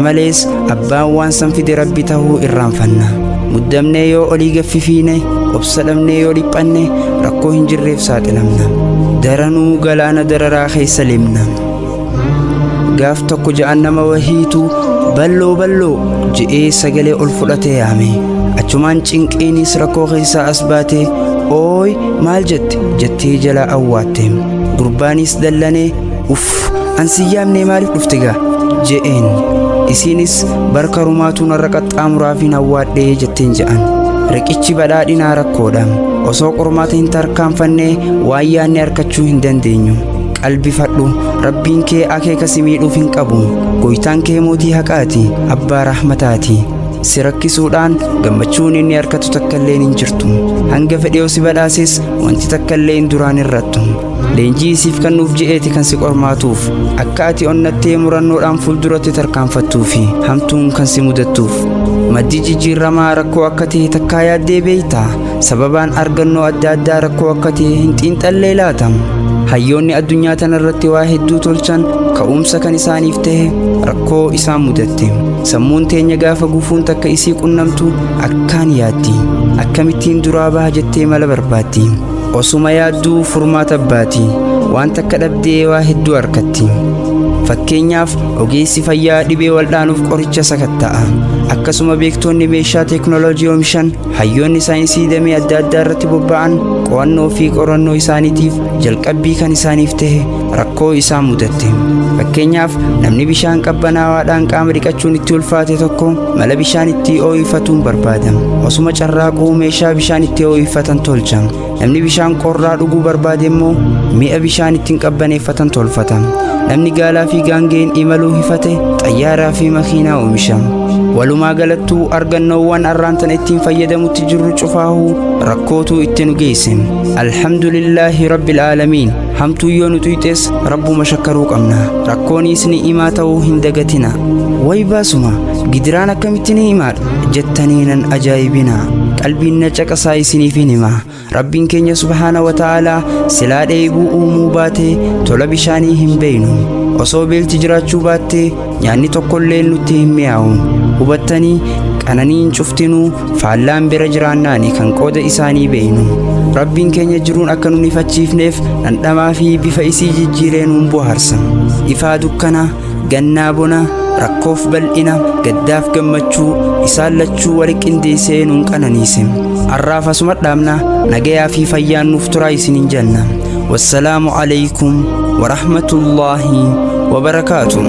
malees abbaan waan san fide rabbi tahuu irraanfanna. Muddamnee yoo olii gaffifiine obsa dhabnee yoo dhiphanne rakkoo hin jirreef saaxilamna. Daranuu galaana dararaa keessa limna. Gaaf tokko ja'an nama wahiitu balloo je'ee sagalee ol fudhatee yaame. Achumaan cinqiinis rakkoo keessaa as baate ooy maal jettee jalaa awwaatte. Gurbaanis dallanee uff ansi yaamnee maaliif dhufte gaa je'een. Isiinis barka rumaatuun har'a qaxxaamuraafin awwaadhee jetteen ja'an. Riqichi badhaadhinaa rakkoodha. Osoo qormaata hin tarkaanfannee waan yaanne harkachuu hin dandeenyu. Qalbifadhu rabbiin kee akeeka si miidhuuf hin qabu. Goytaan kee mootii haqaati, abbaa rahmataati. Si rakkisuudhaan gammachuun inni harkatu takkallee hin jirtu. Hanga fedhee si badhaases wanti takkallee hin duraan irrattu. Leenjii isiif kennuuf je'eeti kan si qormaatuuf. Akka ati onnattee murannoodhaan fuulduratti tarkaanfattuufi hamtuun kan si mudattuuf. Maddii jijjiiramaa rakkoo akka ta'e takkaa yaaddee beeytaa? Sababaan argannoo adda addaa rakkoo akka ta'e hin xiinxallee laata? Hayyoonni addunyaa tanarratti waa hedduu tolchan ka'umsa kan isaaniif ta'e rakkoo isaan mudatte. Sammuun teenya gaafa gufuun takka isii qunnamtu akkaan yaaddi. Akkamittiin duraa baha jettee mala barbaaddi. Osuma yaadduu furmaata baati. Waan takka dhabdee waa hedduu harkatti. Fakkeenyaaf ogeessi fayyaa dhibee waldhaanuuf qoricha sakatta'a. Akkasuma beektoonni meeshaa teeknooloojii oomishan hayyoonni saayinsii damee adda addaa irratti bobba'an qo'annoo fi qorannoo isaaniitiif jalqabbii kan isaaniif ta'e rakkoo isaan mudatte. Fakkeenyaaf namni bishaan qabbanaawaadhaan qaama dhiqachuun itti ulfaate tokko mala bishaan itti ooyifatuun barbaada. Osuma carraaquu meeshaa bishaan itti ooyifatan tolcha. Namni bishaan qorraa dhuguu barbaade immoo mi'a bishaan ittiin qabbaneeffatan tolfata. Namni gaalaa fi gaangeen imaluu hifate xayyaaraa fi makiinaa oomisha. Walumaa galattuu argannoowwan arraantan ittiin fayyadamutti jirru cufaahuu rakkootu itti nu geesse. Alhamdulillahi rabbil aalamiin. Hamtuu yoo nu tuyxes rabbuma shakkaruu qabna. Rakkoonis ni'imaa ta'uu hin dagatina. Way baasuma gidiraan akkamittiin ni'imaadha jettanii nan ajaa'ibina. Qalbiin na caqasaa isiniif hima. Rabbiin keenya subhaana wa ta'aalaa silaa dheebuu uumuu baatee tola bishaanii hin beeynu. Osoo beelti jiraachuu baattee nyaanni tokkollee nutti hin mi'aawu. Hubattanii qananiin cuftinuu faallaan bira jiraannaani kan qooda isaanii beeynu. Rabbiin keenya jiruun akka nun ifachiifneef dhandhamaa fi bifa isii jijjiiree nuun bohaarsa. Ifaa dukkana, gannaa bona, rakkoof bal'ina, gaddaaf gammachuu isaan lachuu wali qindeessee nuun qananiise. Har'aaf asuma dhaabna nagayaa fi fayyaan nuuf turaa isiniin jenna. Wassalaamu alaykum wa rahmatullaahi wa barakaatuh.